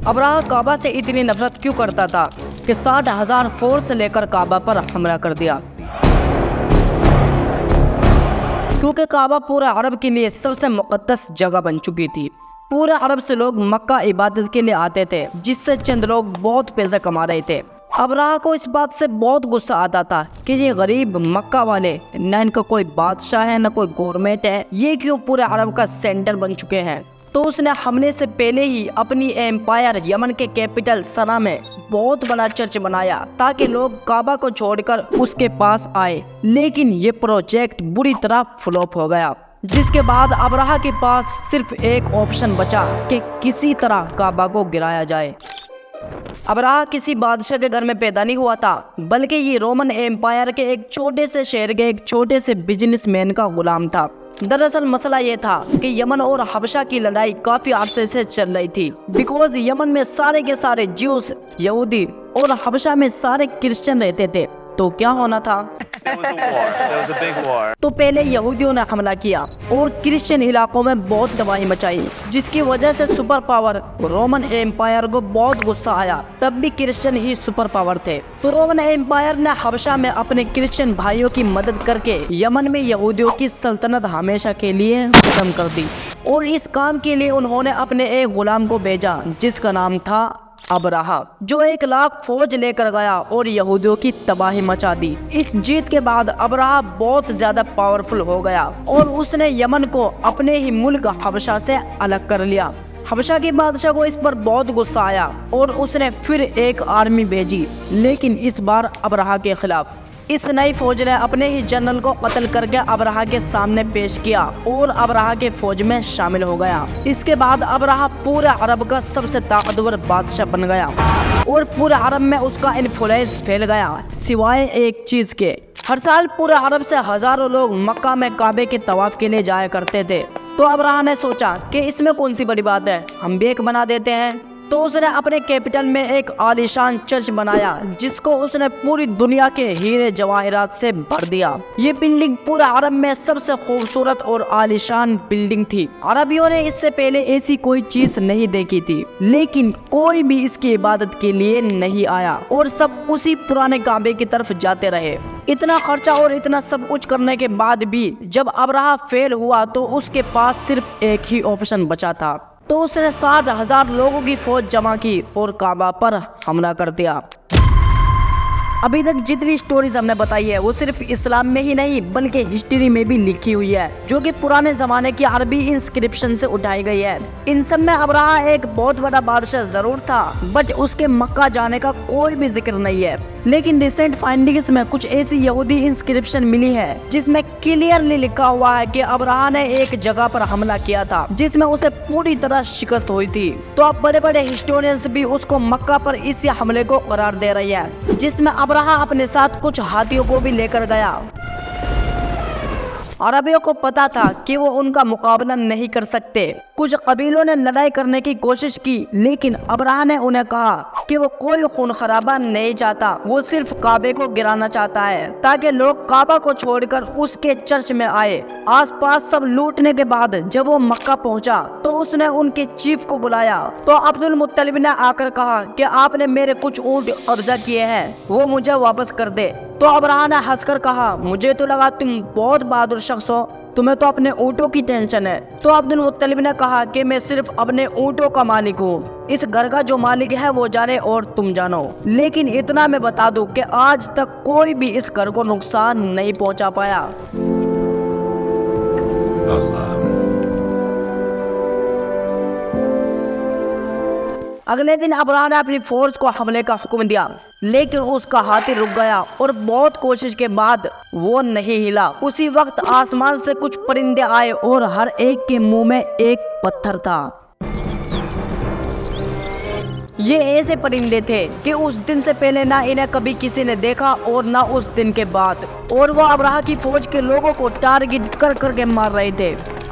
ابراہ کعبہ سے اتنی نفرت کیوں کرتا تھا کہ 60,000 فورس لے کر کعبہ پر حملہ کر دیا؟ کیونکہ کعبہ پورے عرب کے لیے سب سے مقدس جگہ بن چکی تھی۔ پورے عرب سے لوگ مکہ عبادت کے لیے آتے تھے، جس سے چند لوگ بہت پیسے کما رہے تھے۔ ابراہ کو اس بات سے بہت غصہ آتا تھا کہ یہ غریب مکہ والے، نہ ان کا کوئی بادشاہ ہے نہ کوئی گورنمنٹ ہے، یہ کیوں پورے عرب کا سینٹر بن چکے ہیں۔ تو اس نے حملے سے پہلے ہی اپنی ایمپائر یمن کے کیپٹل سنا میں بہت بڑا چرچ بنایا تاکہ لوگ کعبہ کو چھوڑ کر اس کے پاس آئے، لیکن یہ پروجیکٹ بری طرح فلوپ ہو گیا، جس کے بعد ابراہ کے پاس صرف ایک آپشن بچا کہ کسی طرح کعبہ کو گرایا جائے۔ ابراہ کسی بادشاہ کے گھر میں پیدا نہیں ہوا تھا، بلکہ یہ رومن ایمپائر کے ایک چھوٹے سے شہر کے ایک چھوٹے سے بزنس مین کا غلام تھا۔ دراصل مسئلہ یہ تھا کہ یمن اور حبشہ کی لڑائی کافی عرصے سے چل رہی تھی، بیکوز یمن میں سارے کے سارے جیوز یہودی اور حبشہ میں سارے کرسچن رہتے تھے۔ تو کیا ہونا تھا؟ تو پہلے یہودیوں نے حملہ کیا اور کرسچن علاقوں میں بہت تباہی مچائی، جس کی وجہ سے سپر پاور رومن ایمپائر کو بہت غصہ آیا۔ تب بھی کرسچن ہی سپر پاور تھے، تو رومن ایمپائر نے حبشہ میں اپنے کرسچن بھائیوں کی مدد کر کے یمن میں یہودیوں کی سلطنت ہمیشہ کے لیے ختم کر دی، اور اس کام کے لیے انہوں نے اپنے ایک غلام کو بھیجا جس کا نام تھا ابراہ، جو 1,00,000 فوج لے کر گیا اور یہودیوں کی تباہی مچا دی۔ اس جیت کے بعد ابراہ بہت زیادہ پاورفل ہو گیا اور اس نے یمن کو اپنے ہی ملک حبشہ سے الگ کر لیا۔ حبشہ کے بادشاہ کو اس پر بہت غصہ آیا اور اس نے پھر ایک آرمی بھیجی، لیکن اس بار ابراہ کے خلاف۔ اس نئی فوج نے اپنے ہی جنرل کو قتل کر کے ابراہ کے سامنے پیش کیا اور ابراہ کے فوج میں شامل ہو گیا۔ اس کے بعد ابراہ پورے عرب کا سب سے طاقتور بادشاہ بن گیا اور پورے عرب میں اس کا انفلوئنس پھیل گیا، سوائے ایک چیز کے۔ ہر سال پورے عرب سے ہزاروں لوگ مکہ میں کعبے کے طواف کے لیے جایا کرتے تھے، تو ابراہ نے سوچا کہ اس میں کون سی بڑی بات ہے، ہم بھی ایک بنا دیتے ہیں۔ تو اس نے اپنے کیپٹل میں ایک عالیشان چرچ بنایا جس کو اس نے پوری دنیا کے ہیرے جواہرات سے بھر دیا۔ یہ بلڈنگ پورے عرب میں سب سے خوبصورت اور عالیشان بلڈنگ تھی۔ عربیوں نے اس سے پہلے ایسی کوئی چیز نہیں دیکھی تھی، لیکن کوئی بھی اس کی عبادت کے لیے نہیں آیا اور سب اسی پرانے کعبے کی طرف جاتے رہے۔ اتنا خرچہ اور اتنا سب کچھ کرنے کے بعد بھی جب ابراہ فیل ہوا تو اس کے پاس صرف ایک ہی آپشن بچا تھا، تو اس نے 60,000 لوگوں کی فوج جمع کی اور کعبہ پر حملہ کر دیا۔ ابھی تک جتنی سٹوریز ہم نے بتائی ہے وہ صرف اسلام میں ہی نہیں بلکہ ہسٹری میں بھی لکھی ہوئی ہے، جو کہ پرانے زمانے کی عربی انسکرپشن سے اٹھائی گئی ہے۔ ان سب میں ابراہ ایک بہت بڑا بادشاہ ضرور تھا، بٹ اس کے مکہ جانے کا کوئی بھی ذکر نہیں ہے۔ لیکن ریسنٹ فائنڈنگز میں کچھ ایسی یہودی انسکرپشن ملی ہے جس میں کلیئرلی لکھا ہوا ہے کہ ابراہ نے ایک جگہ پر حملہ کیا تھا جس میں اسے پوری طرح شکست ہوئی تھی۔ تو اب بڑے بڑے ہسٹورینز بھی اس کو مکہ پر اسی حملے کو قرار دے رہی ہے، جس میں ابراہ اپنے ساتھ کچھ ہاتھیوں کو بھی لے کر گیا۔ عربیوں کو پتا تھا کہ وہ ان کا مقابلہ نہیں کر سکتے۔ کچھ قبیلوں نے لڑائی کرنے کی کوشش کی، لیکن ابراہ نے انہیں کہا کہ وہ کوئی خون خرابہ نہیں چاہتا، وہ صرف کعبے کو گرانا چاہتا ہے تاکہ لوگ کعبہ کو چھوڑ کر اس کے چرچ میں آئے۔ آس پاس سب لوٹنے کے بعد جب وہ مکہ پہنچا تو اس نے ان کے چیف کو بلایا، تو عبد المطلب نے آ کر کہا کہ آپ نے میرے کچھ اونٹ قبضہ کیے ہیں، وہ مجھے واپس کر دے۔ تو ابراہ نے ہنس کر کہا، مجھے تو لگا تم بہت بہادر شخص ہو، تمہیں تو اپنے اونٹوں کی ٹینشن ہے۔ تو عبد المطلب نے کہا کہ میں صرف اپنے اونٹوں کا مالک ہوں، اس گھر کا جو مالک ہے وہ جانے اور تم جانو، لیکن اتنا میں بتا دوں کہ آج تک کوئی بھی اس گھر کو نقصان نہیں پہنچا پایا۔ اگلے دن ابراہ نے اپنی فورس کو حملے کا حکم دیا، لیکن اس کا ہاتھی رک گیا اور بہت کوشش کے بعد وہ نہیں ہلا۔ اسی وقت آسمان سے کچھ پرندے آئے اور ہر ایک کے منہ میں ایک پتھر تھا۔ یہ ایسے پرندے تھے کہ اس دن سے پہلے نہ انہیں کبھی کسی نے دیکھا اور نہ اس دن کے بعد، اور وہ ابراہ کی فوج کے لوگوں کو ٹارگٹ کر کر کے مار رہے تھے۔